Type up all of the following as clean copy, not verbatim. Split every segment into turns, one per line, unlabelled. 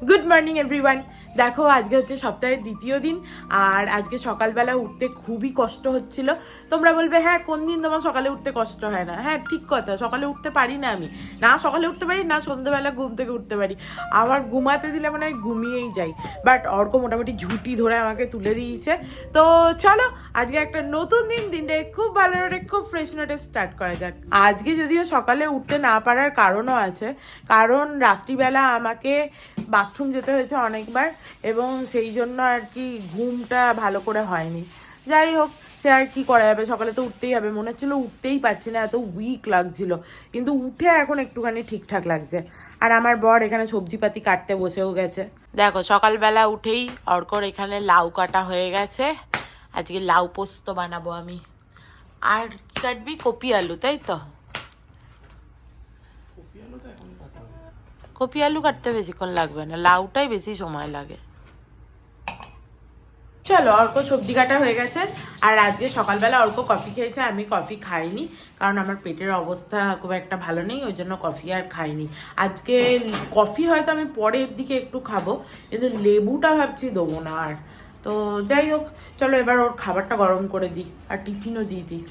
Good morning everyone. দেখো আজকে হচ্ছে সপ্তাহের দ্বিতীয় দিন, আর আজকে সকালবেলা উঠতে খুবই কষ্ট হচ্ছিল। তোমরা বলবে হ্যাঁ কোন দিন তোমার সকালে উঠতে কষ্ট হয় না? হ্যাঁ ঠিক কথা, সকালে উঠতে পারি না আমি, না সকালে উঠতে পারি না সন্ধ্যেবেলা ঘুম থেকে উঠতে পারি। আমার ঘুমাতে দিলে মানে আমি ঘুমিয়েই যাই, বাট অর্ক মোটামুটি ঝুঁটি ধরে আমাকে তুলে দিয়েছে। তো চলো আজকে একটা নতুন দিনটা খুব ভালো নোটে খুব ফ্রেশ নোটে স্টার্ট করা যাক। আজকে যদিও সকালে উঠতে না পারার কারণও আছে, কারণ রাত্রিবেলা আমাকে বাথরুম যেতে হয়েছে অনেকবার, এবং সেই জন্য আর কি ঘুমটা ভালো করে হয়নি। যাই হোক, সে আর কি করা যাবে, সকালে তো উঠতেই হবে। মনে হচ্ছিল উঠতেই পারছি না, এত উইক লাগছিল, কিন্তু উঠে এখন একটুখানি ঠিকঠাক লাগছে। আর আমার বর এখানে সবজিপাতি কাটতে বসেও গেছে। দেখো সকালবেলা উঠেই অর্কর এখানে লাউ কাটা হয়ে গেছে। আজকে লাউ পোস্ত বানাবো আমি। আর কি কাটবি? কপি আলু, তাই তো? কপি আলু কাটতে বেশিক্ষণ লাগবে না, লাউটাই বেশি সময় লাগে। চলো, অর্ক সবজি কাটা হয়ে গেছে। আর আজকে সকালবেলা অর্ক কফি খেয়েছে, আমি কফি খাইনি, কারণ আমার পেটের অবস্থা খুব একটা ভালো নেই, ওই জন্য কফি আর খাইনি আজকে। কফি হয়তো আমি পরের দিকে একটু খাবো, কিন্তু লেবুটা ভাবছি দেবো না আর। তো যাই হোক, চলো এবার ওর খাবারটা গরম করে দিই আর টিফিনও দিয়ে দিই।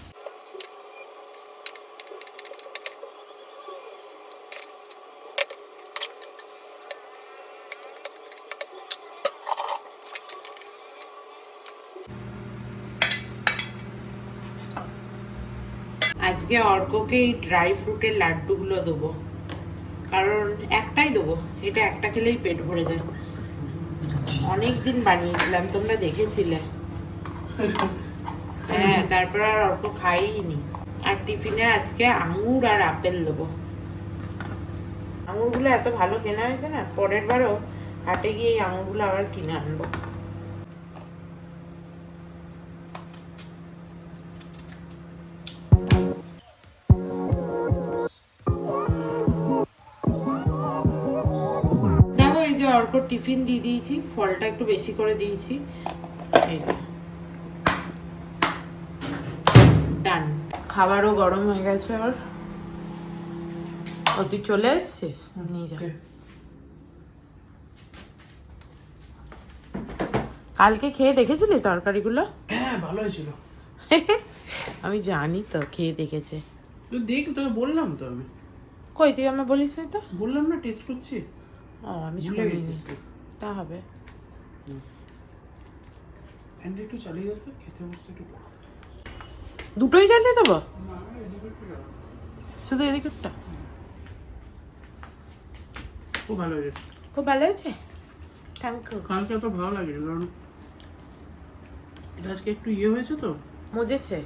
আজকে অর্ককে এই ড্রাই ফ্রুটের লাড্ডুগুলো দেবো, কারণ একটাই দেবো, এটা একটা খেলেই পেট ভরে যায়। অনেকদিন বানিয়েছিলাম, তোমরা দেখেছিলে। হ্যাঁ, তারপর আর অর্ক খাইনি। আর টিফিনে আজকে আঙুর আর আপেল দেবো। আঙুরগুলো এত ভালো কেনা হয়েছে না, পরের বারও হাটে গিয়ে এই আঙুরগুলো আবার কিনে আনবো। অর্ক টিফিন দিয়ে দিয়েছি, ফলটা একটু বেশি করে দিয়েছি। এই যে ডান। খাবারও গরম হয়ে গেছে ওর। ও তুই চলে এসছিস, নিয়ে যা। কালকে খেয়ে দেখেছিলি তরকারিগুলো?
হ্যাঁ ভালো হয়েছিল।
আমি জানি তো, খেয়ে দেখেছে।
তুই দেখ, তোকে বললাম তো আমি।
কই তুই আমার বলিস না তো?
বললাম না টেস্ট করছি।
ও আমি
ভুলে
শুনিনি।
গেছিস তুই।
তা হবে।
ফ্যানটা একটু চালিয়ে দাও তো, খেতে বসতে একটু।
দুটোই জ্বালিয়ে দেবো?
না, এদিকে একটু দাও।
শুধু এদিকেরটা?
খুব ভালো হয়েছে।
খুব ভালো হয়েছে, থ্যাংক ইউ।
কালকে এত ভালো লাগেনি, কারণ এটা আজকে একটু ইয়ে হয়েছে তো।
মজেছে।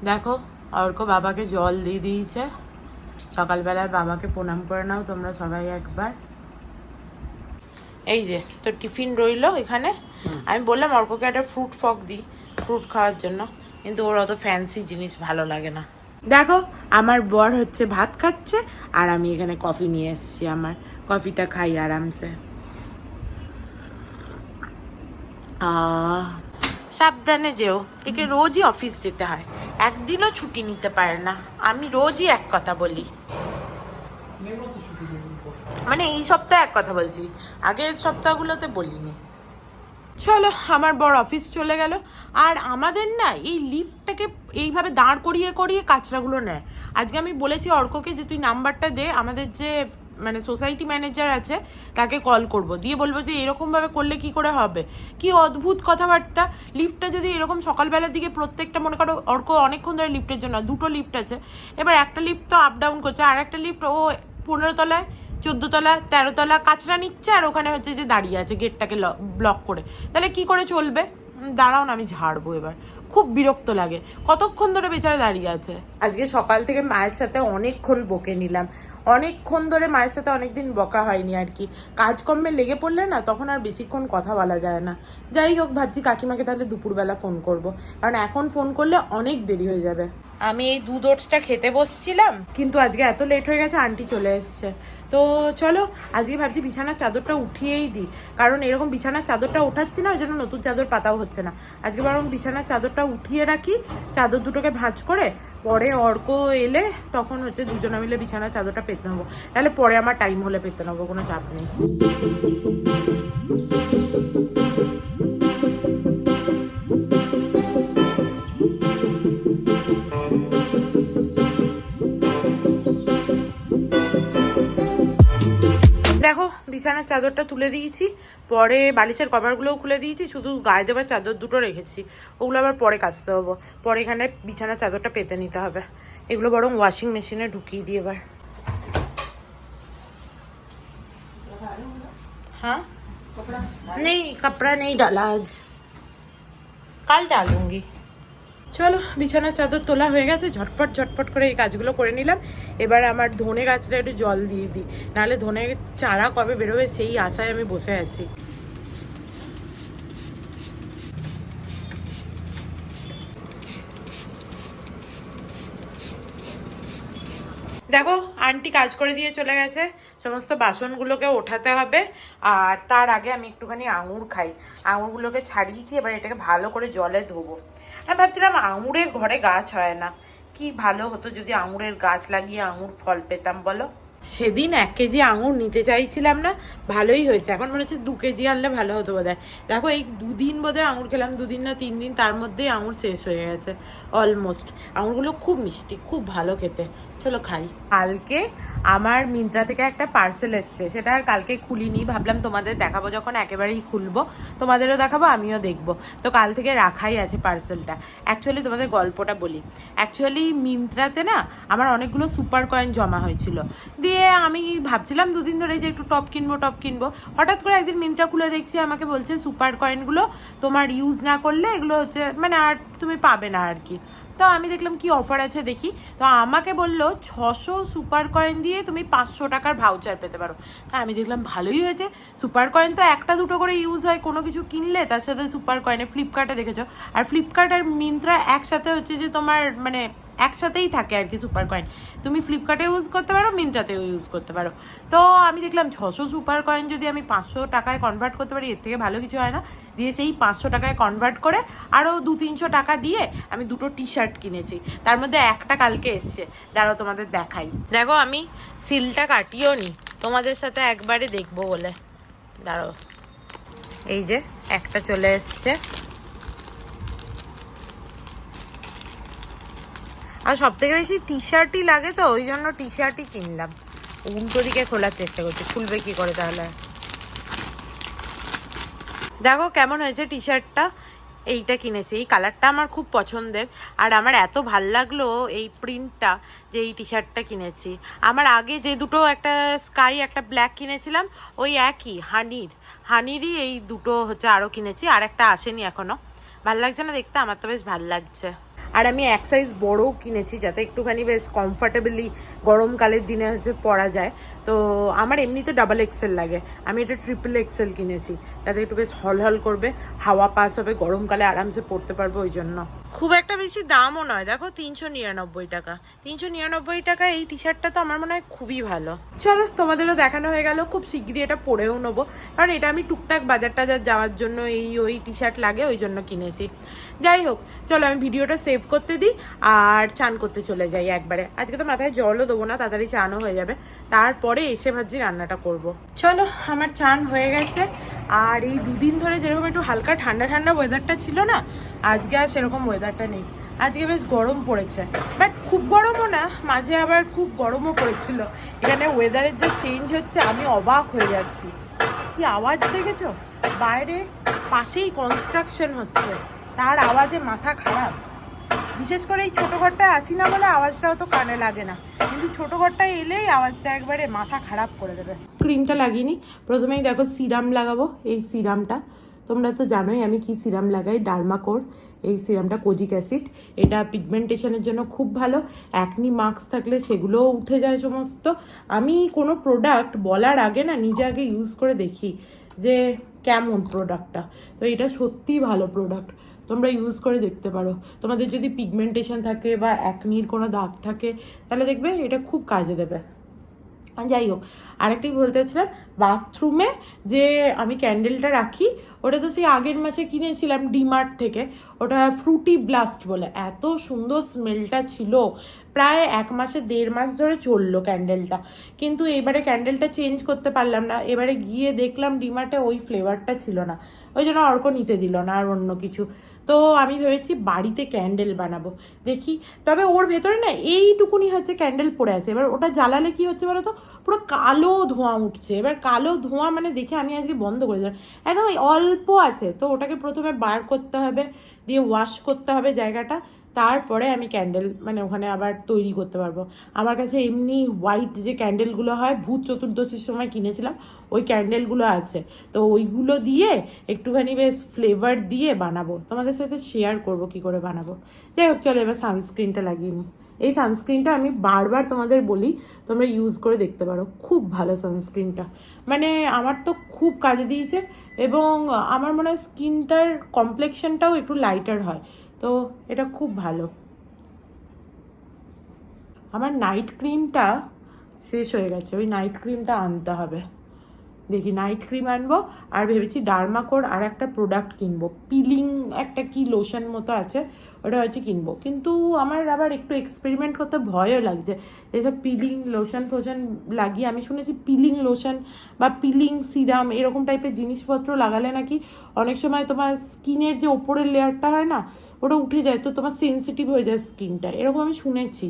দেখো অর্ক বাবাকে জল দিয়ে দিয়েছে। সকালবেলায় বাবাকে প্রণাম করে নাও তোমরা সবাই একবার। এই যে তোর টিফিন রইলো এখানে। আমি বললাম অর্ককে একটা ফ্রুট ফক দিই ফ্রুট খাওয়ার জন্য, কিন্তু ওর অত ফ্যান্সি জিনিস ভালো লাগে না। দেখো আমার বর হচ্ছে ভাত খাচ্ছে, আর আমি এখানে কফি নিয়ে এসেছি। আমার কফিটা খাই আরামসে। সাবধানে যেও, একে রোজই অফিস যেতে হয়, একদিনও ছুটি নিতে পারে না। আমি রোজই এক কথা বলি, মানে এই সপ্তাহে এক কথা বলছি, আগের সপ্তাহগুলোতে বলিনি। চলো, আমার বড় অফিস চলে গেল। আর আমাদের না এই লিফটটাকে এইভাবে দাঁড় করিয়ে করিয়ে কাঁচরাগুলো নেয়। আজকে আমি বলেছি অর্ককে যে তুই নাম্বারটা দে, আমাদের যে মানে সোসাইটি ম্যানেজার আছে তাকে কল করব, দিয়ে বলবো যে এরকমভাবে করলে কি করে হবে। কি অদ্ভুত কথাবার্তা। লিফটটা যদি এরকম সকালবেলার দিকে প্রত্যেকটা, মনে করো অর্ক অনেকক্ষণ ধরে লিফটের জন্য, দুটো লিফট আছে, এবার একটা লিফট তো আপ ডাউন করছে, আর একটা লিফট ও 15 তলায় 14 তলা 13 তলা কাচরা নিচ্ছে, আর ওখানে হচ্ছে যে দাঁড়িয়ে আছে গেটটাকে ব্লক করে। তাহলে কি করে চলবে? দাঁড়াও না, আমি ঝাড়বো এবার। খুব বিরক্ত লাগে, কতক্ষণ ধরে বেচারা দাঁড়িয়ে আছে। আজকে সকাল থেকে মায়ের সাথে অনেকক্ষণ বকে নিলাম, অনেকক্ষণ ধরে মায়ের সাথে অনেকদিন বকা হয়নি আর কি। কাজকর্মে লেগে পড়লে না তখন আর বেশিক্ষণ কথা বলা যায় না। যাই হোক, ভাবছি কাকিমাকে তাহলে দুপুরবেলা ফোন করব, কারণ এখন ফোন করলে অনেক দেরি হয়ে যাবে। আমি এই দুধ ওটসটা খেতে বসছিলাম, কিন্তু আজকে এত লেট হয়ে গেছে, আন্টি চলে এসছে। তো চলো আজকে ভাবছি বিছানার চাদরটা উঠিয়েই দিই, কারণ এরকম বিছানার চাদরটা ওঠাচ্ছি না, ওই জন্য নতুন চাদর পাতাও হচ্ছে না। আজকে বরং বিছানার চাদরটা উঠিয়ে রাখি, চাদর দুটোকে ভাঁজ করে, পরে অর্ক এলে তখন হচ্ছে দুজনে মিলে বিছানার চাদরটা পেতে নেবো, তাহলে পরে আমার টাইম হলে পেতে নেবো, কোনো চাপ নেই। বিছানার চাদরটা তুলে দিয়েছি, পরে বালিশের কভারগুলোও খুলে দিয়েছি, শুধু গায়ে দেবার চাদর দুটো রেখেছি, ওগুলো আবার পরে কাচতে হবো। পরে এখানে বিছানার চাদরটা পেতে নিতে হবে, এগুলো বরং ওয়াশিং মেশিনে ঢুকিয়ে দিই এবার। हाँ नहीं कपड़ा नहीं डाला आज, কাল ডালুঙ্গি। চলো বিছানার চাদর তোলা হয়ে গেছে, ঝটপট ঝটপট করে এই কাজগুলো করে নিলাম। এবার আমার ধনে গাছটা একটু জল দিয়ে দিই, নাহলে ধনে চারা কবে বেরোবে সেই আশায় আমি বসে আছি। দেখো আন্টি কাজ করে দিয়ে চলে গেছে, সমস্ত বাসনগুলোকে ওঠাতে হবে। আর তার আগে আমি একটুখানি আঙুর খাই, আঙুরগুলোকে ছাড়িয়েছি, এবার এটাকে ভালো করে জলে ধোবো। আমি ভাবছিলাম আঙুরের ঘরে গাছ হয় না, কি ভালো হতো যদি আঙুরের গাছ লাগিয়ে আঙুর ফল পেতাম বলো। সেদিন 1 কেজি আঙুর নিতে চাইছিলাম না, ভালোই হয়েছে, এখন মনে হচ্ছে 2 কেজি আনলে ভালো হতো বোধহয়। দেখো এই 2 দিন বোধহয় আঙুর খেলাম, 2 দিন না 3 দিন, তার মধ্যেই আঙুর শেষ হয়ে গেছে অলমোস্ট। আঙুরগুলো খুব মিষ্টি, খুব ভালো খেতে। চলো খাই। কালকে আমার মিন্ত্রা থেকে একটা পার্সেল এসছে, সেটা আর কালকে খুলিনি, ভাবলাম তোমাদের দেখাবো যখন একেবারেই খুলবো, তোমাদেরও দেখাবো আমিও দেখবো। তো কাল থেকে রাখাই আছে পার্সেলটা। অ্যাকচুয়ালি তোমাদের গল্পটা বলি, অ্যাকচুয়ালি মিন্ত্রাতে না আমার অনেকগুলো সুপার কয়েন জমা হয়েছিল, দিয়ে আমি ভাবছিলাম 2 দিন ধরে যে একটু টপ কিনবো। হঠাৎ করে একদিন মিন্ত্রা খুলে দেখছি আমাকে বলছে সুপার কয়েনগুলো তোমার ইউজ না করলে এগুলো হচ্ছে মানে আর তুমি পাবে না আর কি। তো আমি দেখলাম কি অফার আছে দেখি, তো আমাকে বললো 600 সুপার কয়েন দিয়ে তুমি 500 টাকার ভাউচার পেতে পারো। তা আমি দেখলাম ভালোই হয়েছে, সুপার কয়েন তো 1টা 2টো করে ইউজ হয় কোনো কিছু কিনলে, তার সাথে সুপার কয়েনে ফ্লিপকার্টে দেখেছো, আর ফ্লিপকার্ট আর মিন্ত্রা একসাথে হচ্ছে যে তোমার মানে একসাথেই থাকে আর কি সুপার কয়েন, তুমি ফ্লিপকার্টে ইউজ করতে পারো, মিন্ত্রাতেও ইউজ করতে পারো। তো আমি দেখলাম 600 সুপার কয়েন যদি আমি 500 টাকায় কনভার্ট করতে পারি, এর থেকে ভালো কিছু হয় না। দিয়ে সেই 500 টাকায় কনভার্ট করে আরও 200-300 টাকা দিয়ে আমি 2টো টি শার্ট কিনেছি, তার মধ্যে একটা কালকে এসছে, দাঁড়াও তোমাদের দেখাই। দেখো আমি সিলটা কাটিও নি, তোমাদের সাথে একবারে দেখবো বলে, দাঁড়াও, এই যে একটা চলে এসছে। আর সব থেকে বেশি টি শার্টই লাগে, তো ওই জন্য টি শার্টই কিনলাম। উল্টো দিকে খোলার চেষ্টা করছি, খুলবে কি করে তাহলে। দেখো কেমন হয়েছে টি শার্টটা, এইটা কিনেছি, এই কালারটা আমার খুব পছন্দের, আর আমার এত ভাল লাগলো এই প্রিন্টটা যে এই টি শার্টটা কিনেছি। আমার আগে যে দুটো, একটা স্কাই একটা ব্ল্যাক কিনেছিলাম, ওই একই হানিরই এই দুটো হচ্ছে আরও কিনেছি, আর একটা আসেনি এখনও। ভাল লাগছে না দেখতে? আমার তো বেশ ভাল লাগছে। আর আমি 1 সাইজ বড়ও কিনেছি, যাতে একটুখানি বেশ কমফর্টেবলি গরমকালের দিনে হচ্ছে পরা যায়। তো আমার এমনিতে ডাবল এক্সেল লাগে, আমি এটা ট্রিপল এক্সেল কিনেছি, যাতে একটু বেশ হল করবে, হাওয়া পাস হবে, গরমকালে আরামসে পরতে পারবো ওই জন্য। খুব একটা বেশি দামও নয়, দেখো 399 টাকা। 399 টাকা এই টি শার্টটা তো আমার মনে হয় খুবই ভালো। চলো তোমাদেরও দেখানো হয়ে গেল, খুব শিগগিরই এটা পরেও নেবো, কারণ এটা আমি টুকটাক বাজার টাজার যাওয়ার জন্য ওই টি শার্ট লাগে, ওই জন্য কিনেছি। যাই হোক, চলো আমি ভিডিওটা সেভ করতে দিই আর চান করতে চলে যাই একবারে। আজকে তো মাথায় জলও দেবো না, তাড়াতাড়ি চানও হয়ে যাবে, তারপরে এসে ভাবছি রান্নাটা করব। চলো আমার চান হয়ে গেছে। আর এই 2 দিন ধরে যেরকম একটু হালকা ঠান্ডা ঠান্ডা ওয়েদারটা ছিল না, আজকে আর সেরকম ওয়েদারটা নেই, আজকে বেশ গরম পড়েছে, বাট খুব গরমও না, মাঝে আবার খুব গরমও পড়েছিল। এখানে ওয়েদারের যে চেঞ্জ হচ্ছে আমি অবাক হয়ে যাচ্ছি। কি আওয়াজ দেখেছো? বাইরে পাশেই কনস্ট্রাকশন হচ্ছে, তার আওয়াজে মাথা খারাপ। বিশেষ করে এই ছোটো ঘরটায় আসি না বলে আওয়াজটা অত কানে লাগে না, কিন্তু ছোটো ঘরটায় এলেই আওয়াজটা একবারে মাথা খারাপ করে দেবে। ক্রিমটা লাগিনি, প্রথমেই দেখো সিরাম লাগাবো। এই সিরামটা তোমরা তো জানোই আমি কি সিরাম লাগাই, ডার্মাকোর এই সিরামটা, কোজিক অ্যাসিড। এটা পিগমেন্টেশনের জন্য খুব ভালো, অ্যাকনি মার্কস থাকলে সেগুলোও উঠে যায় সমস্ত। আমি কোনো প্রোডাক্ট বলার আগে না নিজে আগে ইউজ করে দেখি যে কেমন প্রোডাক্টটা, তো এটা সত্যিই ভালো প্রোডাক্ট, তোমরা ইউজ করে দেখতে পারো। তোমাদের যদি পিগমেন্টেশন থাকে বা অ্যাকনির কোনো দাগ থাকে তাহলে দেখবে এটা খুব কাজে দেবে। যাই হোক, আরেকটাই বলতে চাচ্ছিলাম, বাথরুমে যে আমি ক্যান্ডেলটা রাখি, ওটা তো সেই আগের মাসে কিনেছিলাম ডিমার্ট থেকে, ওটা ফ্রুটি ব্লাস্ট বলে, এত সুন্দর স্মেলটা ছিল, প্রায় 1 মাসে 1.5 মাস ধরে চললো ক্যান্ডেলটা, কিন্তু এবারে ক্যান্ডেলটা চেঞ্জ করতে পারলাম না। এবারে গিয়ে দেখলাম ডিমার্টে ওই ফ্লেভারটা ছিল না, ওই জন্য অর্ক নিতে দিল না আর অন্য কিছু। তো আমি ভেবেছি বাড়িতে ক্যান্ডেল বানাবো, দেখি। তবে ওর ভেতরে না এইটুকুনি হচ্ছে ক্যান্ডেল পড়ে আছে, এবার ওটা জ্বালালে কি হচ্ছে বলো তো, পুরো কালো ধোঁয়া উঠছে। এবার কালো ধোঁয়া মানে দেখে আমি আজকে বন্ধ করে দিলাম, একদম অল্প আছে। তো ওটাকে প্রথমে বার করতে হবে, দিয়ে ওয়াশ করতে হবে জায়গাটা, তারপরে আমি ক্যান্ডেল মানে ওখানে আবার তৈরি করতে পারবো। আমার কাছে এমনি হোয়াইট যে ক্যান্ডেলগুলো হয়, ভূত চতুর্দশীর সময় কিনেছিলাম, ওই ক্যান্ডেলগুলো আছে। তো ওইগুলো দিয়ে একটুখানি বেশ ফ্লেভার দিয়ে বানাবো, তোমাদের সাথে শেয়ার করবো কি করে বানাবো। যাই হোক, চলো এবার সানস্ক্রিনটা লাগিয়ে নিই। এই সানস্ক্রিনটা আমি বারবার তোমাদের বলি, তোমরা ইউজ করে দেখতে পারো, খুব ভালো সানস্ক্রিনটা। মানে আমার তো খুব কাজে দিয়েছে, এবং আমার মনে হয় স্কিনটার কমপ্লেক্সনটাও একটু লাইটার হয়, তো এটা খুব ভালো। আমার নাইট ক্রিমটা শেষ হয়ে গেছে, ওই নাইট ক্রিমটা আনতে হবে। দেখি নাইট ক্রিম আনবো, আর ভেবেছি ডার্মাকোর আর একটা প্রোডাক্ট কিনবো, পিলিং একটা কি লোশন মতো আছে, ওটা হচ্ছে কিনবো। কিন্তু আমার আবার একটু এক্সপেরিমেন্ট করতে ভয়ও লাগছে, এসব পিলিং লোশন ফোশন লাগিয়ে। আমি শুনেছি পিলিং লোশন বা পিলিং সিরাম এরকম টাইপের জিনিসপত্র লাগালে নাকি অনেক সময় তোমার স্কিনের যে ওপরের লেয়ারটা হয় না, ওটা উঠে যায়, তো তোমার সেন্সিটিভ হয়ে যায় স্কিনটা, এরকম আমি শুনেছি।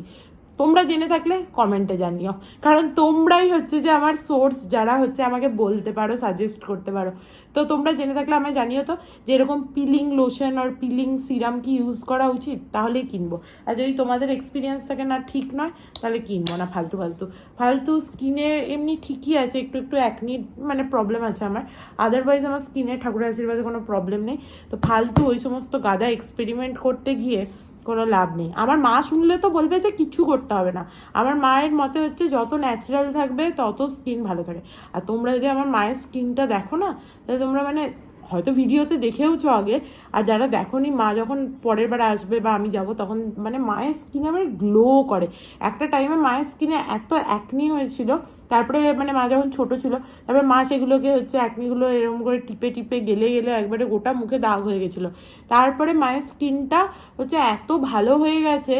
তোমরা জেনে থাকলে কমেন্টে জানিও, কারণ তোমরাই হচ্ছে যে আমার সোর্স, যারা হচ্ছে আমাকে বলতে পারো, সাজেস্ট করতে পারো। তো তোমরা জেনে থাকলে আমায় জানিও তো, যে এরকম পিলিং লোশন আর পিলিং সিরাম কি ইউজ করা উচিত, তাহলেই কিনবো। আর যদি তোমাদের এক্সপিরিয়েন্স থাকে না ঠিক নয়, তাহলে কিনবো না। ফালতু ফালতু ফালতু স্কিনে এমনি ঠিকই আছে, একটু একটু অ্যাকনি মানে প্রবলেম আছে আমার, আদারওয়াইজ আমার স্কিনে ঠাকুরের আশীর্বাদে কোনো প্রবলেম নেই। তো ফালতু ওই সমস্ত গাদা এক্সপেরিমেন্ট করতে গিয়ে কোনো লাভ নেই। আমার মা শুনলে তো বলবে যে কিচ্ছু করতে হবে না। আমার মায়ের মতে হচ্ছে যত ন্যাচারাল থাকবে তত স্কিন ভালো থাকে। আর তোমরা যদি আমার মায়ের স্কিনটা দেখো না, তাহলে তোমরা মানে হয়তো ভিডিওতে দেখেওছো আগে, আর যারা দেখোনি, মা যখন পরের বার আসবে বা আমি যাব, তখন মানে মায়ের স্কিনে মানে গ্লো করে। একটা টাইমে মায়ের স্কিনে এত অ্যাকনি হয়েছিল, তারপরে মানে মা যখন ছোট ছিল, তারপরে মা সেগুলোকে হচ্ছে অ্যাকনিগুলো এরকম করে টিপে টিপে গেলে গেলে একবারে গোটা মুখে দাগ হয়ে গেছিলো। তারপরে মায়ের স্কিনটা হচ্ছে এত ভালো হয়ে গেছে,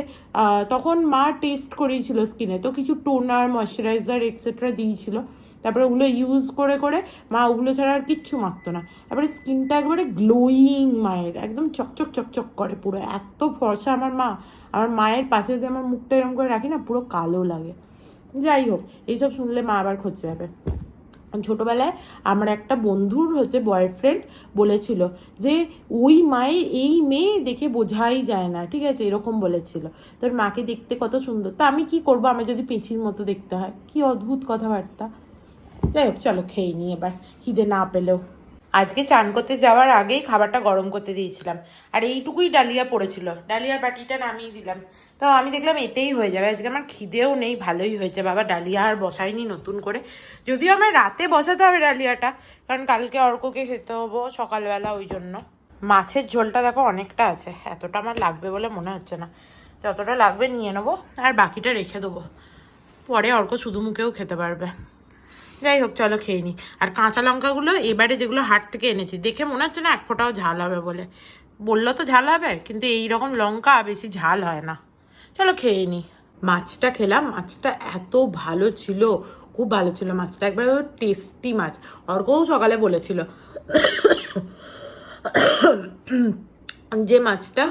তখন মা টেস্ট করিয়েছিল স্কিনে, তো কিছু টোনার ময়শ্চারাইজার এক্সেট্রা দিয়েছিল। তারপরে ওগুলো ইউজ করে করে মা ওগুলো ছাড়া আর কিচ্ছু মাখতো না। তারপরে স্কিনটা একবারে গ্লোয়িং মায়ের, একদম চকচক চকচক করে পুরো, এত ফর্সা আমার মা। আমার মায়ের পাশে যদি আমার মুখটা এরকম করে রাখি না, পুরো কালো লাগে। যাই হোক, এইসব শুনলে মা আবার খোঁজে যাবে। ছোটোবেলায় আমার একটা বন্ধুর হচ্ছে বয়ফ্রেন্ড বলেছিল যে ওই মায়ের এই মেয়ে দেখে বোঝাই যায় না, ঠিক আছে, এরকম বলেছিল। তোর মাকে দেখতে কত সুন্দর, তা আমি কি করবো, আমার যদি পেঁচির মতো দেখতে হয়, কি অদ্ভুত কথাবার্তা। যাই হোক, চলো খেয়ে নিই এবার, খিদে না পেলেও। আজকে চান করতে যাওয়ার আগেই খাবারটা গরম করতে দিয়েছিলাম, আর এইটুকুই ডালিয়া পড়েছিল, ডালিয়ার বাটিটা নামিয়ে দিলাম। তো আমি দেখলাম এতেই হয়ে যাবে, আজকে আমার খিদেও নেই, ভালোই হয়েছে। বাবা ডালিয়া আর বসাইনি নতুন করে, যদিও আমার রাতে বসাতে হবে ডালিয়াটা, কারণ কালকে অর্ককে খেতে হবো সকালবেলা, ওই জন্য। মাছের ঝোলটা দেখো অনেকটা আছে, এতটা আমার লাগবে বলে মনে হচ্ছে না, যতটা লাগবে নিয়ে নেবো, আর বাকিটা রেখে দেবো, পরে অর্ক শুধু মুখেও খেতে পারবে। যাই হোক, চলো খেয়ে নিই। আর কাঁচা লঙ্কাগুলো এবারে যেগুলো হাট থেকে এনেছি, দেখে মনে হচ্ছে না এক ফোঁটাও ঝাল হবে বলে, বললো তো ঝাল হবে, কিন্তু এই রকম লঙ্কা বেশি ঝাল হয় না। চলো খেয়ে নিই। মাছটা খেলাম, মাছটা এত ভালো ছিল, খুব ভালো ছিল মাছটা, একবার টেস্টি মাছ। অর্কও সকালে বলেছিল যে মাছটা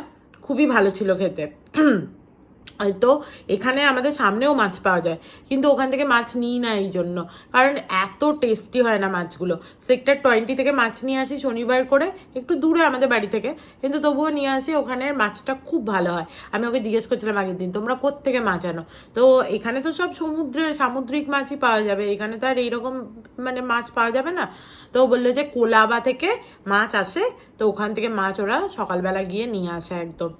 খুবই ভালো ছিল খেতে। তো এখানে আমাদের সামনেও মাছ পাওয়া যায়, কিন্তু ওখান থেকে মাছ নিই না এই জন্য, কারণ এত টেস্টি হয় না মাছগুলো। সেক্টর 20 থেকে মাছ নিয়ে আসি শনিবার করে, একটু দূরে আমাদের বাড়ি থেকে, কিন্তু তবুও নিয়ে আসি, ওখানের মাছটা খুব ভালো হয়। আমি ওকে জিজ্ঞেস করছিলাম আগের দিন, তোমরা কোত্থেকে মাছ আনো? তো এখানে তো সব সামুদ্রিক মাছই পাওয়া যাবে, এখানে তো আর এইরকম মানে মাছ পাওয়া যাবে না। তো বললো যে কোলাবা থেকে মাছ আসে, তো ওখান থেকে মাছ ওরা সকালবেলা গিয়ে নিয়ে আসে। একদম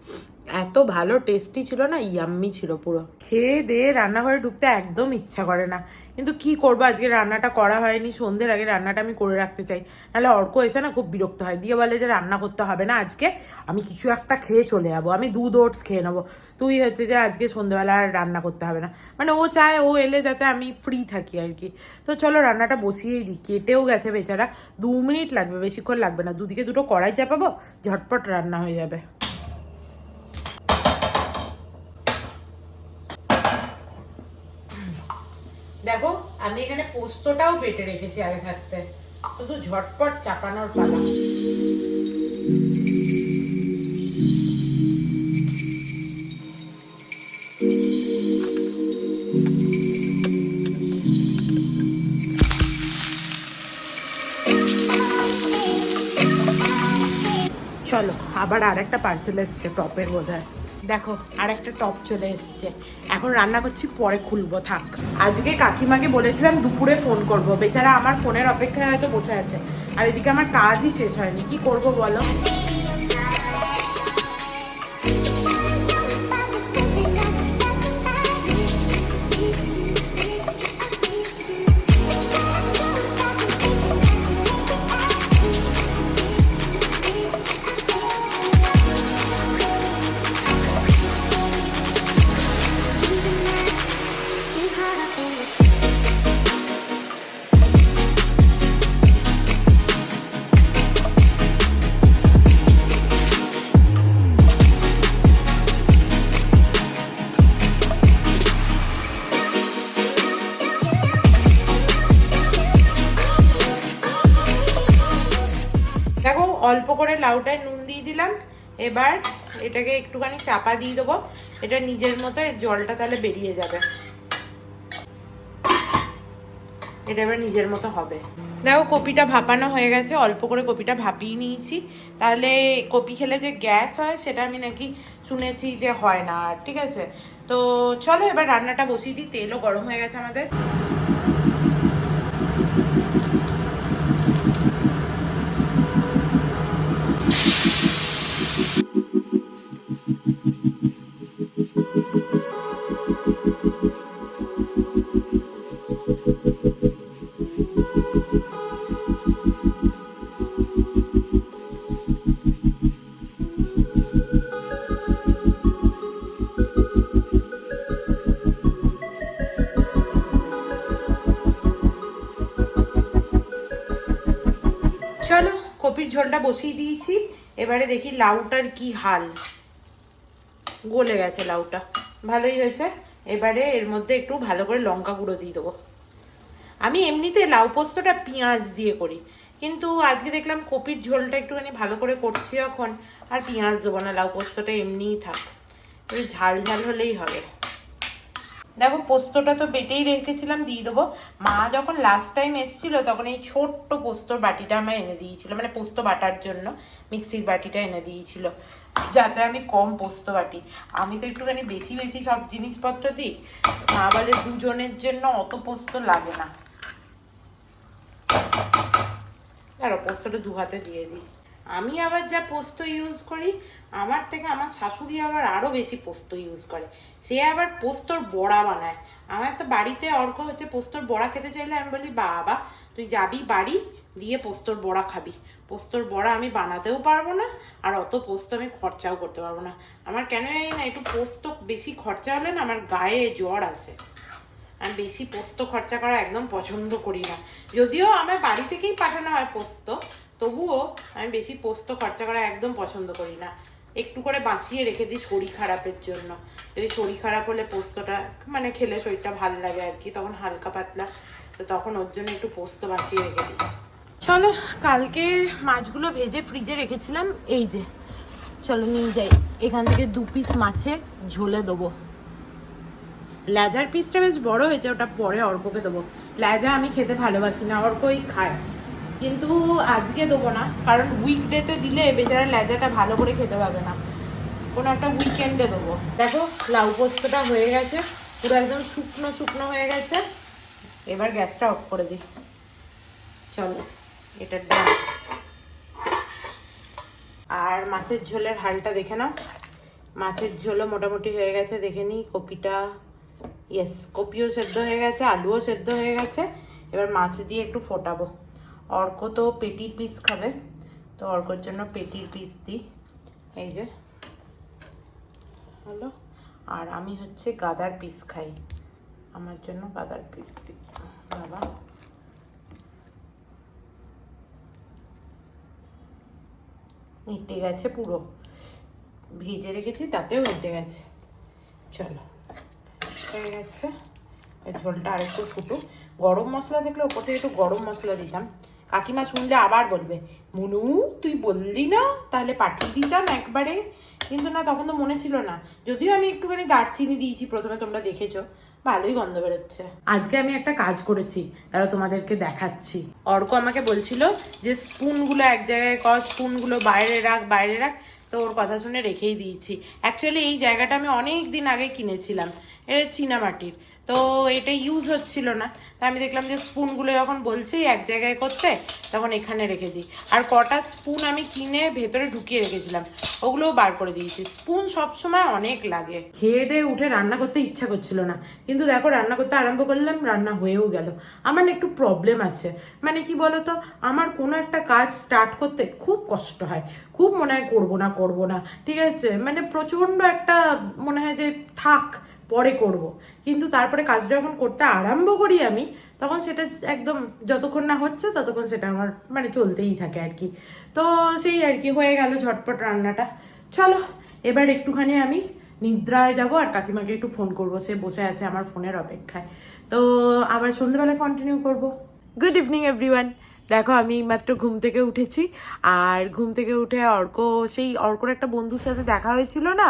এত ভালো টেস্টি ছিল না, ইয়াম্মি ছিল পুরো। খেয়ে দিয়ে রান্নাঘরে ঢুকতে একদম ইচ্ছা করে না, কিন্তু কি করবো, আজকে রান্নাটা করা হয়নি। সন্ধ্যের আগে রান্নাটা আমি করে রাখতে চাই, নাহলে অর্ক এসে না খুব বিরক্ত হয়, দিয়ে বলে যে রান্না করতে হবে না আজকে, আমি কিছু একটা খেয়ে চলে যাবো, আমি 2 ওটস খেয়ে নেবো, তুই হচ্ছে যে আজকে সন্ধ্যেবেলা আর রান্না করতে হবে না। মানে ও চায় ও এলে যাতে আমি ফ্রি থাকি আর কি। তো চলো রান্নাটা বসিয়েই দিই, কেটেও গেছে বেচারা, 2 মিনিট লাগবে, বেশিক্ষণ লাগবে না, দুদিকে দুটো কড়াই চাপাবো, ঝটপট রান্না হয়ে যাবে। দেখো আমি এখানে পোস্তটাও বেটে রেখেছি আগে থাকতে, শুধু ঝটপট চাপানোর পালা। চলো আবার আর একটা পার্সেল এসছে টপের বোধহয়। দেখো আর একটা টপ চলে এসছে, এখন রান্না করছি, পরে খুলবো থাক। আজকে কাকিমাকে বলেছিলাম দুপুরে ফোন করব, বেচারা আমার ফোনের অপেক্ষায় হয়তো বসে আছে, আর এদিকে আমার কাজই শেষ হয়নি, কি করব বলো। দেখো অল্প করে লাউটায় নুন দিয়ে দিলাম, এবার এটাকে একটুখানি চাপা দিয়ে দেবো, এটা নিজের মতো জলটা তাহলে বেরিয়ে যাবে, এটা এবার নিজের মতো হবে। দেখো কপিটা ভাপানো হয়ে গেছে, অল্প করে কপিটা ভাপিয়ে নিয়েছি, তাহলে কপি খেলে যে গ্যাস হয় সেটা আমি নাকি শুনেছি যে হয় না আর, ঠিক আছে। তো চলো এবার রান্নাটা বসিয়ে দিই, তেলও গরম হয়ে গেছে আমাদের। চলো কপির ঝোলটা বসিয়ে দিয়েছি, এবারে দেখি লাউটার কি হাল। গলে গেছে লাউটা, ভালোই হয়েছে। এবারে এর মধ্যে একটু ভালো করে লঙ্কা গুঁড়ো দিয়ে দেবো। আমি এমনিতে লাউ পোস্তটা পেঁয়াজ দিয়ে করি, কিন্তু আজকে দেখলাম কপির ঝোলটা একটুখানি ভালো করে করছি যখন, আর পেঁয়াজ দেবো না, লাউ পোস্তটা এমনিই থাক, একটু ঝাল ঝাল হলেই হবে। দেখো পোস্তটা তো বেটেই রেখেছিলাম, দিয়ে দেবো। মা যখন লাস্ট টাইম এসেছিল তখন এই ছোট্ট পোস্তর বাটিটা আমায় এনে দিয়েছিল, মানে পোস্ত বাটার জন্য মিক্সির বাটিটা এনে দিয়েছিল, যাতে আমি কম পোস্ত বাটি। আমি তো একটুখানি বেশি বেশি সব জিনিসপত্র দিই, মা বলে দুজনের জন্য অত পোস্ত লাগে না। আরো পোস্তটা দু হাতে দিয়ে দিই। আমি আবার যা পোস্ত ইউজ করি, আমার থেকে আমার শাশুড়ি আবার আরো বেশি পোস্ত ইউজ করে, সে আবার পোস্তর বড়া বানায়। আমার তো বাড়িতে অর্ক হচ্ছে পোস্তর বড়া খেতে চাইলে আমি বলি বাবা তুই যাবি বাড়ি দিয়ে পোস্তর বড়া খাবি, পোস্তর বড়া আমি বানাতেও পারবো না, আর অত পোস্ত আমি খরচাও করতে পারবো না। আমার কেন জানি না একটু পোস্ত বেশি খরচা হলে না আমার গায়ে জ্বর আসে, আমি বেশি পোস্ত খরচা করা একদম পছন্দ করি না। যদিও আমার বাড়ি থেকেই পাঠানো হয় পোস্ত, তবুও আমি বেশি পোস্ত খরচা করা একদম পছন্দ করি না। একটু করে বাঁচিয়ে রেখে দিই শরীর খারাপের জন্য, যদি শরীর খারাপ হলে পোস্তটা মানে খেলে শরীরটা ভালো লাগে আর কি, তখন হালকা পাতলা, তো তখন ওর জন্য একটু পোস্ত বাঁচিয়ে রেখে দিই। চলো কালকে মাছগুলো ভেজে ফ্রিজে রেখেছিলাম, এই যে চলো নিয়ে যাই, এখান থেকে 2 পিস মাছের ঝোলে দেবো। লেজার পিসটা বেশ বড় হয়েছে, ওটা পরে অর্ককে দেবো। লেজা আমি খেতে ভালোবাসি না, অর্কই খায়, কিন্তু আজকে দেবো না, কারণ উইকডেতে দিলে বেচারা লেজাটা ভালো করে খেতে পাবে না, কোনো একটা উইকেন্ডে দেবো। দেখো লাউ পোস্তটা হয়ে গেছে, পুরো একদম শুকনো শুকনো হয়ে গেছে, এবার গ্যাসটা অফ করে দিই। চলো এটার ডাল আর মাছের ঝোলের হালটা দেখে নাও। মাছের ঝোলও মোটামুটি হয়ে গেছে, দেখে নিই। কপিটা ইয়েস, কপিও সেদ্ধ হয়ে গেছে, আলুও সেদ্ধ হয়ে গেছে, এবার মাছ দিয়ে একটু ফোটাবো। অর্ক তো পেটির পিস খাবে, তো অর্কর জন্য পেটির পিস দিই, এই যে হলো। আর আমি হচ্ছে গাদার পিস খাই, আমার জন্য গাদার পিস দিই। বাবা মিটে গেছে, পুরো ভেজে রেখেছি তাতেও মিটে গেছে। চলো হয়ে গেছে, এই ঝোলটা আরেকটু ফুটুক। গরম মশলা থাকলে ওপর থেকে একটু গরম মশলা দিতাম। কাকিমা শুনলে আবার বলবে, মুনু তুই বললি না, তাহলে পাঠিয়ে দিতাম একবারে। কিন্তু না, তখন তো মনে ছিল না। যদিও আমি একটুখানি দারচিনি দিয়েছি প্রথমে, তোমরা দেখেছো, ভালোই গন্ধ বেরোচ্ছে। আজকে আমি একটা কাজ করেছি, তারা তোমাদেরকে দেখাচ্ছি। অর্ক আমাকে বলছিল যে স্পুনগুলো এক জায়গায় কর, স্পুনগুলো বাইরে রাখ বাইরে রাখ, তো ওর কথা শুনে রেখেই দিয়েছি। অ্যাকচুয়ালি এই জায়গাটা আমি অনেক দিন আগে কিনেছিলাম, এটা চীনামাটির, তো এটা ইউজ হচ্ছিল না। তা আমি দেখলাম যে স্পুনগুলো যখন বলছি এক জায়গায় করতে, তখন এখানে রেখে দিই। আর কটা স্পুন আমি কিনে ভেতরে ঢুকিয়ে রেখেছিলাম, ওগুলোও বার করে দিয়েছি। স্পুন সবসময় অনেক লাগে। খেয়ে দিয়ে উঠে রান্না করতে ইচ্ছা করছিল না, কিন্তু দেখো রান্না করতে আরম্ভ করলাম, রান্না হয়েও গেল। আমার না একটু প্রবলেম আছে, মানে কি বলতো, আমার কোনো একটা কাজ স্টার্ট করতে খুব কষ্ট হয়, খুব মনে হয় করবো না করবো না, ঠিক আছে, মানে প্রচণ্ড একটা মনে হয় যে থাক পরে করব। কিন্তু তারপরে কাজটা যখন করতে আরম্ভ করি আমি, তখন সেটা একদম যতক্ষণ না হচ্ছে ততক্ষণ সেটা আমার মানে চলতেই থাকে আর কি। তো সেই আর কি হয়ে গেল ঝটপট রান্নাটা। চলো এবার একটুখানি আমি নিদ্রায় যাব, আর কাকিমাকে একটু ফোন করব, সে বসে আছে আমার ফোনের অপেক্ষায়। তো আবার সন্ধ্যেবেলা কন্টিনিউ করব। Good evening everyone. দেখো আমি মাত্র ঘুম থেকে উঠেছি, আর ঘুম থেকে উঠে সেই অর্কর একটা বন্ধুর সাথে দেখা হয়েছিল না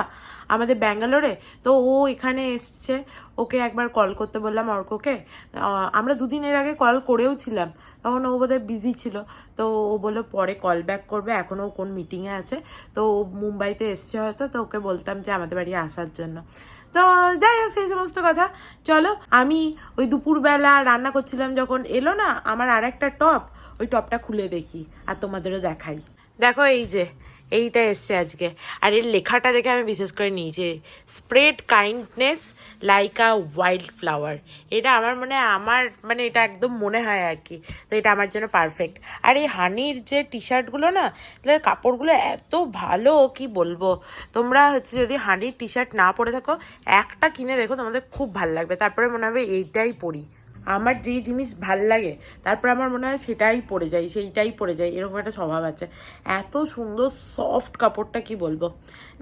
আমাদের ব্যাঙ্গালোরে, তো ও এখানে এসছে। ওকে একবার কল করতে বললাম অর্ককে। আমরা দুদিন এর আগে কল করেও ছিলাম, তখন ও বোধহয় বিজি ছিল, তো ও বললো পরে কল ব্যাক করবে, এখনও কোন মিটিংয়ে আছে, তো ও মুম্বাইতে এসছে হয়তো, তো ওকে বলতাম যে আমাদের বাড়ি আসার জন্য। তো যাই হোক, সেই সমস্ত কথা। চলো আমি ওই দুপুরবেলা রান্না করছিলাম যখন এলো না আমার আর একটা টপ, ওই টপটা খুলে দেখি আর তোমাদেরও দেখাই। দেখো এই যে এইটা এসছে আজকে, আর এর লেখাটা দেখে আমি বিশেষ করে নিয়েছি, spread kindness like a wild flower. এটা আমার মানে এটা একদম মনে হয় আর কি, তো এটা আমার জন্য পারফেক্ট। আর এই হানির যে টি শার্টগুলো না, এটার কাপড়গুলো এত ভালো কি বলবো। তোমরা হচ্ছে যদি হানির টি শার্ট না পরে থাকো, একটা কিনে দেখো, তোমাদের খুব ভালো লাগবে, তারপরে মনে হবে এইটাই পরি। আমার যে জিনিস ভাল লাগে তারপর আমার মনে হয় সেইটাই পরে যাই, এরকম একটা স্বভাব আছে। এত সুন্দর সফট কাপড়টা কি বলবো।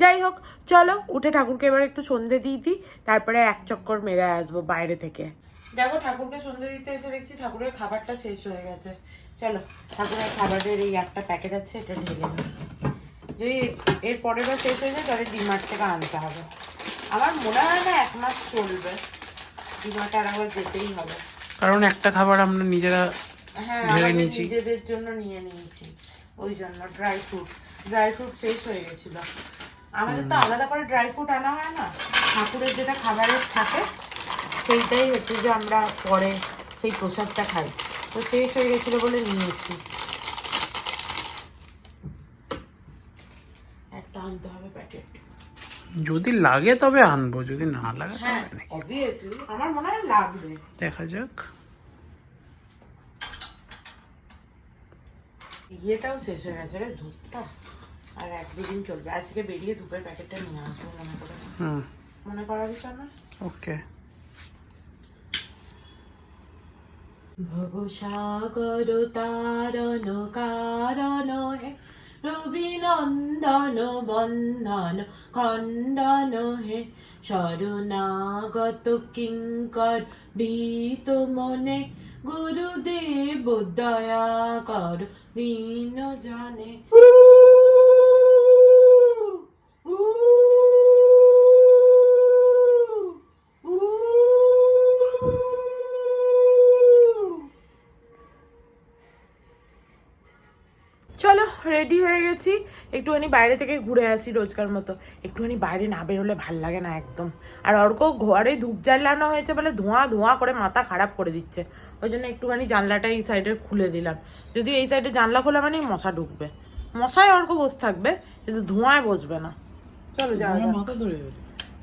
যাই হোক, চলো উঠে ঠাকুরকে এবার একটু সন্ধে দিয়ে দিই, তারপরে এক চক্কর মেরে আসবো বাইরে থেকে। দেখো ঠাকুরকে সন্ধে দিতে এসে দেখছি ঠাকুরের খাবারটা শেষ হয়ে গেছে। চলো ঠাকুরের খাবারের এই একটা প্যাকেট আছে, এটা ঢেলে নিই। যদি এর পরেরও শেষ হয়ে যায় তাহলে ডিমার্ট থেকে আনতে হবে। আমার মনে হয় না 1 মাস চলবে, ডিমার্টে আর একবার যেতেই হবে,
কারণ একটা খাবার আমরা নিজেরা
নিজেদের জন্য নিয়ে নিয়েছি, ওই জন্য ড্রাই ফ্রুট শেষ হয়ে গেছিল। আমাদের তো আলাদা করে ড্রাই ফ্রুট আনা হয় না, ঠাকুরের যেটা খাবারের থাকে সেইটাই হচ্ছে যে আমরা পরে সেই প্রসাদটা খাই, তো শেষ হয়ে গেছিল বলে নিয়েছি। একটা আনতে হবে প্যাকেট,
যদি লাগে তবে আনবো, যদি না লাগে
হ্যাঁ অবভিয়াসলি আমার মনে হয় লাগবে,
দেখা যাক।
ইয়েটাও শেষ হয়ে গেছে রে, দুধটা আর 1-2 দিন চলবে। আজকে বেরিয়ে ধূপের প্যাকেটটা নিয়ে আসবো মনে করে, মনে করাবি না?
ওকে।
ভব সাগর তারণ কারণ হে, রবি নন্দন বন্ধন খণ্ডন হে, শরণাগত কিঙ্কর ভীত মনে, গুরুদেব দয়া কর দীন জানে। চলো রেডি হয়ে গেছি, একটুখানি বাইরে থেকে ঘুরে আসি রোজকার মতো। একটুখানি বাইরে না বেরোলে ভাল লাগে না একদম। আর অর্ক ঘরে ধূপ জ্বালানো হয়েছে বলে ধোঁয়া ধোঁয়া করে মাথা খারাপ করে দিচ্ছে, ওই জন্য একটুখানি জানলাটা এই সাইডে খুলে দিলাম। যদি এই সাইডে জানলা খোলা মানে মশা ঢুকবে, মশায় অর্ক বসে থাকবে কিন্তু ধোঁয়ায় বসবে না। চলো যাও,
মাথা ধরে যাবে।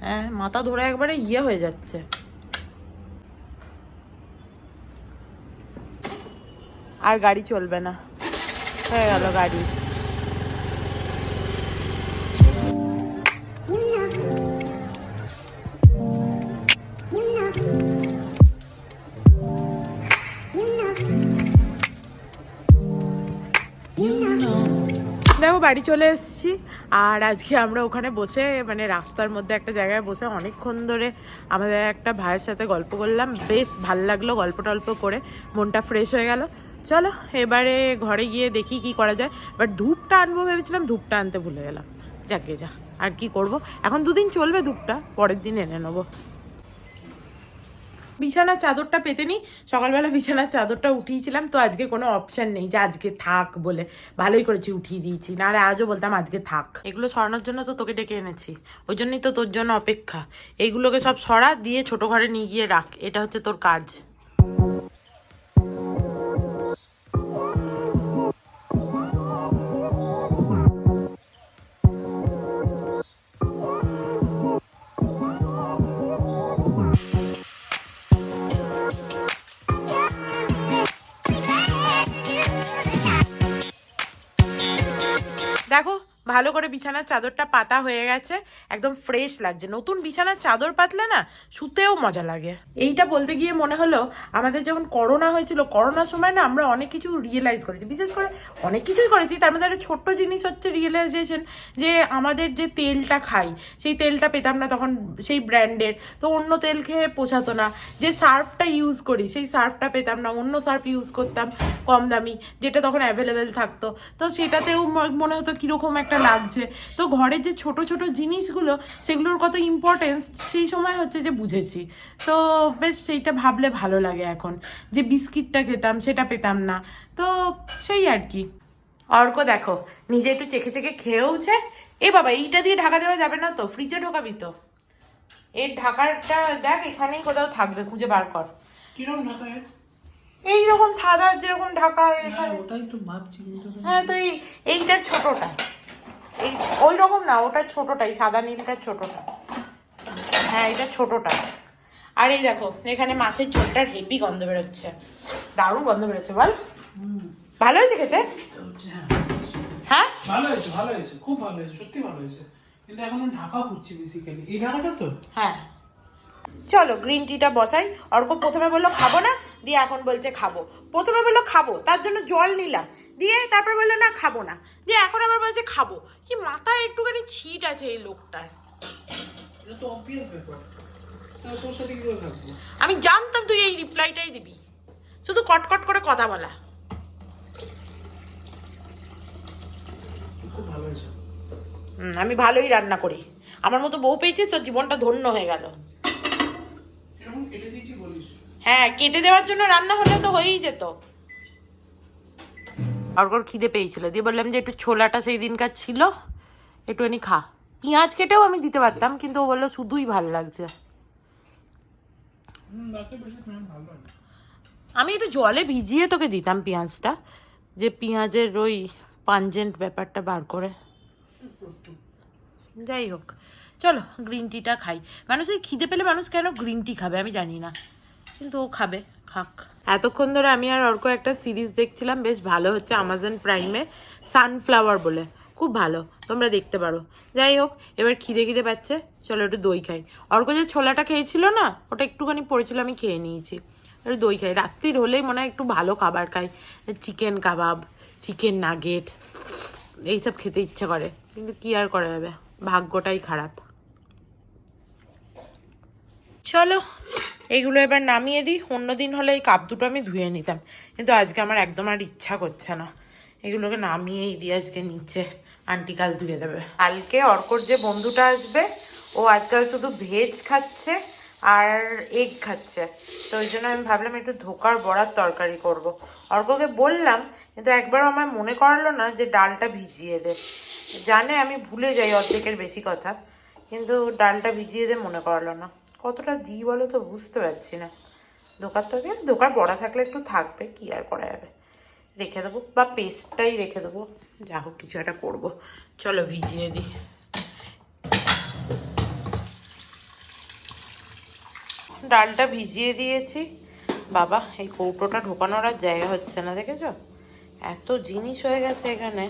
হ্যাঁ মাথা ধরে একবারে ইয়ে হয়ে যাচ্ছে। আর গাড়ি চলবে না, হয়ে গেল গাড়ি। দেখো বাড়ি চলে এসেছি, আর আজকে আমরা ওখানে বসে মানে রাস্তার মধ্যে একটা জায়গায় বসে অনেকক্ষণ ধরে আমাদের একটা ভাইয়ের সাথে গল্প করলাম, বেশ ভাল লাগলো গল্প টল্প করে, মনটা ফ্রেশ হয়ে গেল। চলো এবারে ঘরে গিয়ে দেখি কি করা যায়। বাট ধূপটা আনবো ভেবেছিলাম, ধূপটা আনতে ভুলে গেলাম। যাকে যা, আর কি করব, এখন 2 দিন চলবে ধূপটা, পরের দিন এনে নেবো। বিছানার চাদরটা পেতে নিই, সকালবেলা বিছানার চাদরটা উঠিয়েছিলাম, তো আজকে কোনো অপশান নেই যে আজকে থাক বলে, ভালোই করেছি উঠিয়ে দিয়েছি, না আর আজও বলতাম আজকে থাক। এগুলো সরানোর জন্য তো তোকে ডেকে এনেছি, ওই জন্যই তো তোর জন্য অপেক্ষা। এইগুলোকে সব সরা দিয়ে ছোট ঘরে নিয়ে গিয়ে রাখ, এটা হচ্ছে তোর কাজ। দেখো ভালো করে বিছানার চাদরটা পাতা হয়ে গেছে, একদম ফ্রেশ লাগছে। নতুন বিছানার চাদর পাতলে না শুতেও মজা লাগে। এইটা বলতে গিয়ে মনে হলো আমাদের যখন করোনা হয়েছিল, করোনার সময় না আমরা অনেক কিছু রিয়েলাইজ করেছি, বিশেষ করে অনেক কিছুই করেছি, তার মধ্যে একটা ছোট্ট জিনিস হচ্ছে রিয়েলাইজেশন, যে আমাদের যে তেলটা খাই সেই তেলটা পেতাম না তখন সেই ব্র্যান্ডের, তো অন্য তেল খেয়ে পোষাতো না। যে সার্ফটা ইউজ করি সেই সার্ফটা পেতাম না, অন্য সার্ফ ইউজ করতাম কম দামি, যেটা তখন অ্যাভেলেবেল থাকতো, তো সেটাতেও মনে হতো কীরকম একটা লাগছে। তো ঘরের যে ছোট ছোট জিনিসগুলো সেগুলোর কত ইম্পর্টেন্স সেই সময় হচ্ছে যে বুঝেছি। তো বেশ সেইটা ভাবলে ভালো লাগে এখন, যে বিস্কিটটা খেতাম সেটা পেতাম না, তো সেই আর কি। অর্ক দেখো নিজে একটু চেখে চেখে খেয়েওছে। এ বাবা এইটা দিয়ে ঢাকা দেওয়া যাবে না তো, ফ্রিজে ঢোকাবি তো? এর ঢাকাটা দেখ এখানেই কোথাও থাকবে, খুঁজে বার কর।
কিরকম ঢাকা?
এইরকম সাদা যেরকম ঢাকা এখানে।
ওটাই তো ভাবছি।
হ্যাঁ তো এইটার ছোটটা, এই ওই রকম না, ওটা ছোটটাই, সাদা নীলটার ছোটটা। হ্যাঁ এটা ছোটটা। আর এই দেখো এখানে মাছের ঝোলটার হেভি গন্ধ বেরোচ্ছে, দারুণ গন্ধ বেরোচ্ছে। বল ভালো হয়েছে খেতে? হ্যাঁ
ভালো হয়েছে, ভালো হয়েছে, খুব ভালো হয়েছে, সত্যি ভালো হয়েছে। কিন্তু এখন ঢাকা হচ্ছে বেসিক্যালি, এই ঢাকাটা তো।
হ্যাঁ চলো গ্রিন টিটা বসাই। অর্ক প্রথমে বললো খাবো না, দিয়ে এখন বলছে খাবো। প্রথমে বললো খাবো, তার জন্য জল নিলাম, দিয়ে তারপর বললো না খাবো না, দিয়ে এখন আবার বলছে খাবো। কি মাথায় একটুখানি ছিট আছে এই লোকটার।
এটা তো অবভিয়াস ব্যাপার, তাহলে তোর সাথে কি করে থাকবো?
আমি জানতাম তুই এই রিপ্লাইটাই দিবি, শুধু কটকট করে কথা বলা।
খুব ভালো হয়েছে।
আমি ভালোই রান্না করি, আমার মতো বউ পেয়েছিস তো জীবনটা ধন্য হয়ে গেল।
এরকম কেটে দিয়েছি বলিস?
হ্যাঁ কেটে দেওয়ার জন্য রান্না হলে তো হয়েই যেত। অর্কর খিদে পেয়েছিল, দিয়ে বললাম যে একটু ছোলাটা সেই দিনকার ছিল একটুখানি খা। পেঁয়াজ কেটেও আমি দিতে পারতাম, কিন্তু ও বললো শুধুই ভালো লাগছে। আমি একটু জলে ভিজিয়ে তোকে দিতাম পেঁয়াজটা, যে পেঁয়াজের ওই পাঞ্জেন্ট ব্যাপারটা বার করে। যাই হোক চলো গ্রিন টিটা খাই। মানুষের খিদে পেলে মানুষ কেন গ্রিন টি খাবে আমি জানি না, কিন্তু ও খাবে, খাক। এতক্ষণ ধরে আমি আর অর্ক একটা সিরিজ দেখছিলাম, বেশ ভালো হচ্ছে আমাজন প্রাইমে, সানফ্লাওয়ার বলে, খুব ভালো, তোমরা দেখতে পারো। যাই হোক এবার খিদে খিদে পাচ্ছে, চলো একটু দই খাই। অর্ক যে ছোলাটা খেয়েছিল না ওটা একটুখানি পড়েছিল, আমি খেয়ে নিয়েছি। একটু দই খাই, রাত্রির হলেই মনে হয় একটু ভালো খাবার খাই, চিকেন কাবাব, চিকেন নাগেট এইসব খেতে ইচ্ছা করে, কিন্তু কি আর করা যাবে, ভাগ্যটাই খারাপ। চলো এইগুলো এবার নামিয়ে দিই। অন্যদিন হলে এই কাপ দুটো আমি ধুয়ে নিতাম, কিন্তু আজকে আমার একদম আর ইচ্ছা করছে না, এগুলোকে নামিয়েই দিই আজকে নিচে, আন্টি কাল ধুয়ে দেবে। কালকে অর্কর যে বন্ধুটা আসবে ও আজকাল শুধু ভেজ খাচ্ছে আর এগ খাচ্ছে, তো ওই জন্য আমি ভাবলাম একটু ধোকার বড়ার তরকারি করব। অর্ককে বললাম, কিন্তু একবারও আমার মনে করালো না যে ডালটা ভিজিয়ে দে, জানে আমি ভুলে যাই অর্ধেকের বেশি কথা, কিন্তু ডালটা ভিজিয়ে দে মনে করালো না। কতটা দিই বলো তো বুঝতে পারছি না। ধোকার তরকারি, ধোকার বড়া থাকলে একটু থাকবে, কি আর করা যাবে, রেখে দেবো, বা পেস্টটাই রেখে দেবো, যা হোক কিছু একটা করবো। চলো ভিজিয়ে দিই। ডালটা ভিজিয়ে দিয়েছি। বাবা এই কৌটোটা ঢোকানোর আর জায়গা হচ্ছে না, দেখেছো এত জিনিস হয়ে গেছে এখানে।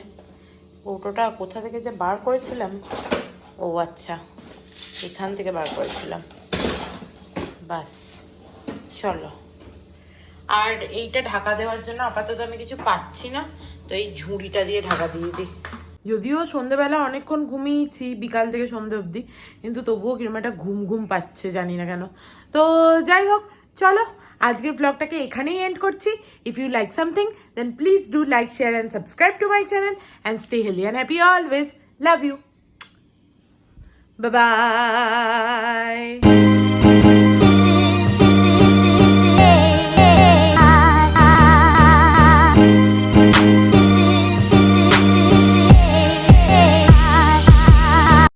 কৌটোটা কোথা থেকে যে বার করেছিলাম, ও আচ্ছা এখান থেকে বার করেছিলাম, বাস। চলো আর এইটা ঢাকা দেওয়ার জন্য আপাতত আমি কিছু পাচ্ছি না, তো এই ঝুড়িটা দিয়ে ঢাকা দিয়ে দিই। যদিও সন্ধেবেলা অনেকক্ষণ ঘুমিয়েছি, বিকাল থেকে সন্ধে অবধি, কিন্তু তবুও কিরকম একটা ঘুম ঘুম পাচ্ছে, জানি না কেন। তো যাই হোক, চলো আজকের ব্লগটাকে এখানেই এন্ড করছি। If you like something then please do like, share and subscribe to my channel and stay healthy and happy always. Love you. Bye bye.